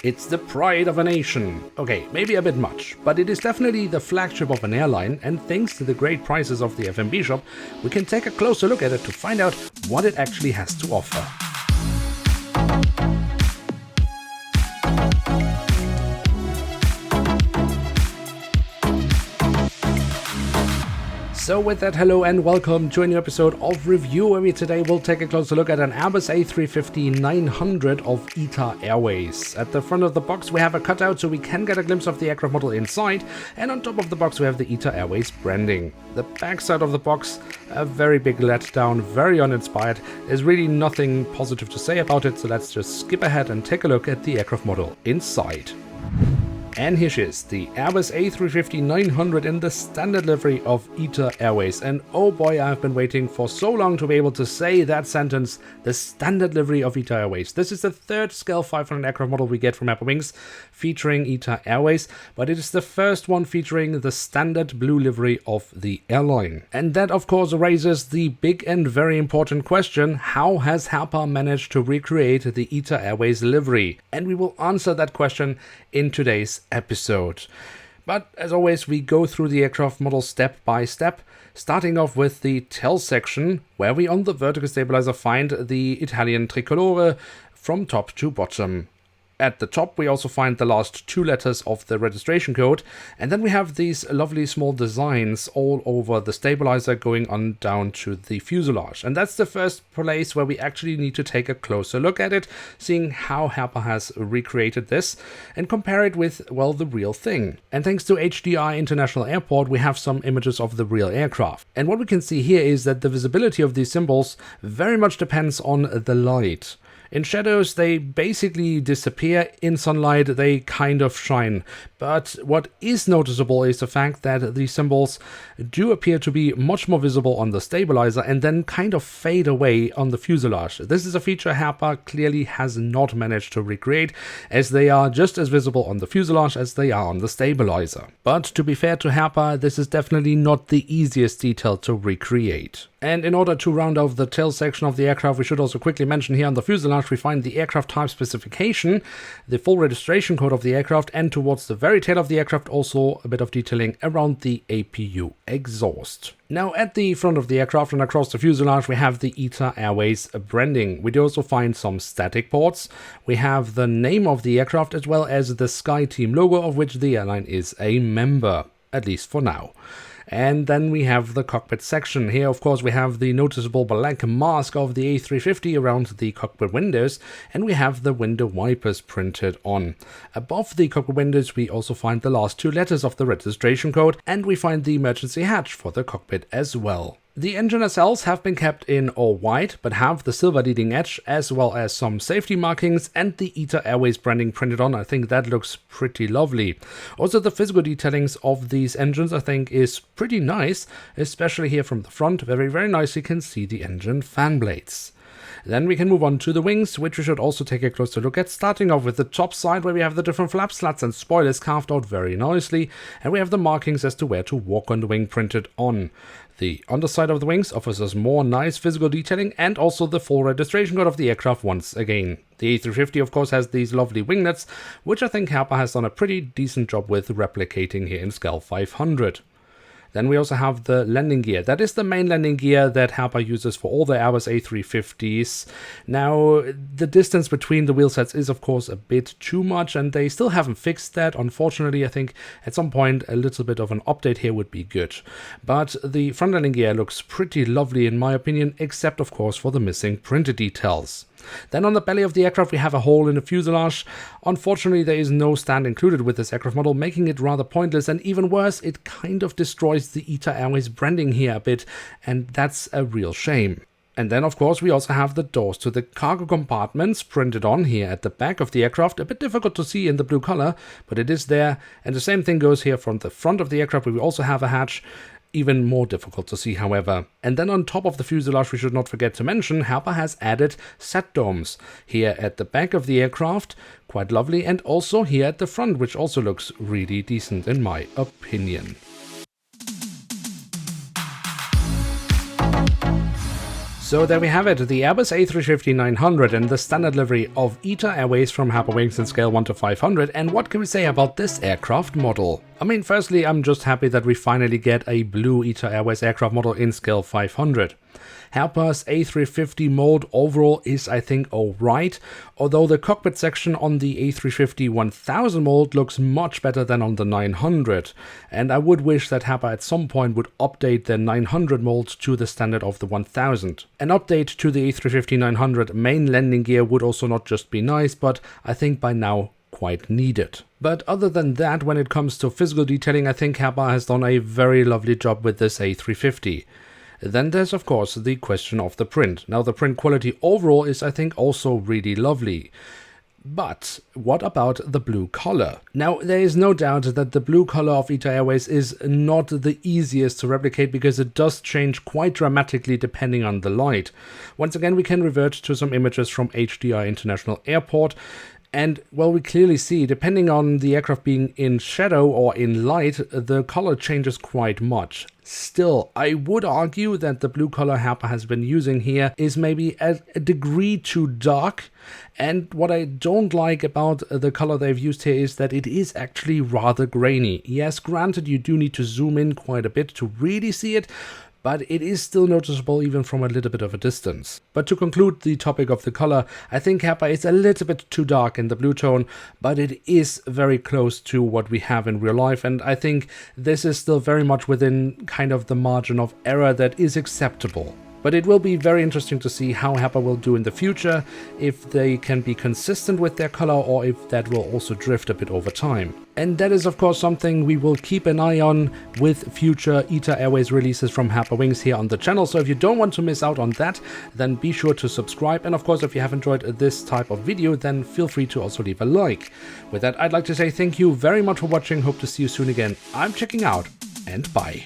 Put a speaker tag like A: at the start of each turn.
A: It's the pride of a nation. Okay, maybe a bit much, but it is definitely the flagship of an airline, and thanks to the great prices of the F&B shop, we can take a closer look at it to find out what it actually has to offer. So with that, hello and welcome to a new episode of Review, where we today will take a closer look at an Airbus A350-900 of ITA Airways. At the front of the box we have a cutout so we can get a glimpse of the aircraft model inside, and on top of the box we have the ITA Airways branding. The back side of the box, a very big letdown, very uninspired. There's really nothing positive to say about it, so let's just skip ahead and take a look at the aircraft model inside. And here she is, the Airbus A350-900 in the standard livery of ITA Airways. And oh boy, I've been waiting for so long to be able to say that sentence, the standard livery of ITA Airways. This is the third Scale 500 aircraft model we get from Herpa Wings featuring ITA Airways, but it is the first one featuring the standard blue livery of the airline. And that of course raises the big and very important question, how has Herpa managed to recreate the ITA Airways livery? And we will answer that question in today's episode. But as always, we go through the aircraft model step by step, starting off with the tail section, where we on the vertical stabilizer find the Italian tricolore from top to bottom. At the top we also find the last two letters of the registration code, and then we have these lovely small designs all over the stabilizer going on down to the fuselage. And that's the first place where we actually need to take a closer look at it, seeing how Herpa has recreated this and compare it with, well, the real thing. And thanks to HDI International Airport we have some images of the real aircraft. And what we can see here is that the visibility of these symbols very much depends on the light. In shadows they basically disappear, in sunlight they kind of shine. But what is noticeable is the fact that these symbols do appear to be much more visible on the stabilizer and then kind of fade away on the fuselage. This is a feature Herpa clearly has not managed to recreate, as they are just as visible on the fuselage as they are on the stabilizer. But to be fair to Herpa, this is definitely not the easiest detail to recreate. And in order to round off the tail section of the aircraft, we should also quickly mention here on the fuselage we find the aircraft type specification, the full registration code of the aircraft, and towards the very tail of the aircraft also a bit of detailing around the APU exhaust. Now at the front of the aircraft and across the fuselage we have the ITA Airways branding. We do also find some static ports. We have the name of the aircraft as well as the SkyTeam logo, of which the airline is a member, at least for now. And then we have the cockpit section. Here of course we have the noticeable black mask of the A350 around the cockpit windows, and we have the window wipers printed on. Above the cockpit windows we also find the last two letters of the registration code, and we find the emergency hatch for the cockpit as well. The engine nacelles have been kept in all white, but have the silver leading edge as well as some safety markings and the ITA Airways branding printed on. I think that looks pretty lovely. Also the physical detailings of these engines I think is pretty nice, especially here from the front. Very nice, you can see the engine fan blades. Then we can move on to the wings, which we should also take a closer look at, starting off with the top side where we have the different flap slats and spoilers carved out very nicely, and we have the markings as to where to walk on the wing printed on. The underside of the wings offers us more nice physical detailing and also the full registration code of the aircraft once again. The A350 of course has these lovely winglets, which I think Herpa has done a pretty decent job with replicating here in Scale 500. Then we also have the landing gear. That is the main landing gear that Herpa uses for all the Airbus A350s. Now, the distance between the wheel sets is of course a bit too much, and they still haven't fixed that. Unfortunately, I think at some point a little bit of an update here would be good. But the front landing gear looks pretty lovely in my opinion, except of course for the missing printed details. Then on the belly of the aircraft we have a hole in the fuselage. Unfortunately there is no stand included with this aircraft model, making it rather pointless, and even worse, it kind of destroys the ITA Airways branding here a bit, and that's a real shame. And then of course we also have the doors to the cargo compartments printed on here at the back of the aircraft. A bit difficult to see in the blue color, but it is there, and the same thing goes here from the front of the aircraft where we also have a hatch. Even more difficult to see, however. And then on top of the fuselage, we should not forget to mention, Herpa has added sat domes here at the back of the aircraft, quite lovely, and also here at the front, which also looks really decent in my opinion. So there we have it, the Airbus A350-900 and the standard livery of ITA Airways from Herpa Wings in scale 1 to 500. And what can we say about this aircraft model? I mean, firstly, I'm just happy that we finally get a blue ITA Airways aircraft model in scale 500. Herpa's A350 mold overall is, I think, alright, although the cockpit section on the A350-1000 mold looks much better than on the 900, and I would wish that Herpa at some point would update their 900 mold to the standard of the 1000. An update to the A350-900 main landing gear would also not just be nice, but I think by now quite needed. But other than that, when it comes to physical detailing, I think Herpa has done a very lovely job with this A350. Then there's of course the question of the print. Now the print quality overall is, I think, also really lovely. But what about the blue color? Now there is no doubt that the blue color of ITA Airways is not the easiest to replicate because it does change quite dramatically depending on the light. Once again, we can revert to some images from HDI International Airport. And, well, we clearly see, depending on the aircraft being in shadow or in light, the color changes quite much. Still, I would argue that the blue color Herpa has been using here is maybe a degree too dark. And what I don't like about the color they've used here is that it is actually rather grainy. Yes, granted, you do need to zoom in quite a bit to really see it, but it is still noticeable even from a little bit of a distance. But to conclude the topic of the color, I think Herpa is a little bit too dark in the blue tone, but it is very close to what we have in real life, and I think this is still very much within kind of the margin of error that is acceptable. But it will be very interesting to see how Herpa will do in the future, if they can be consistent with their color or if that will also drift a bit over time. And that is of course something we will keep an eye on with future ITA Airways releases from Herpa Wings here on the channel. So if you don't want to miss out on that, then be sure to subscribe. And of course, if you have enjoyed this type of video, then feel free to also leave a like. With that, I'd like to say thank you very much for watching. Hope to see you soon again. I'm checking out, and bye.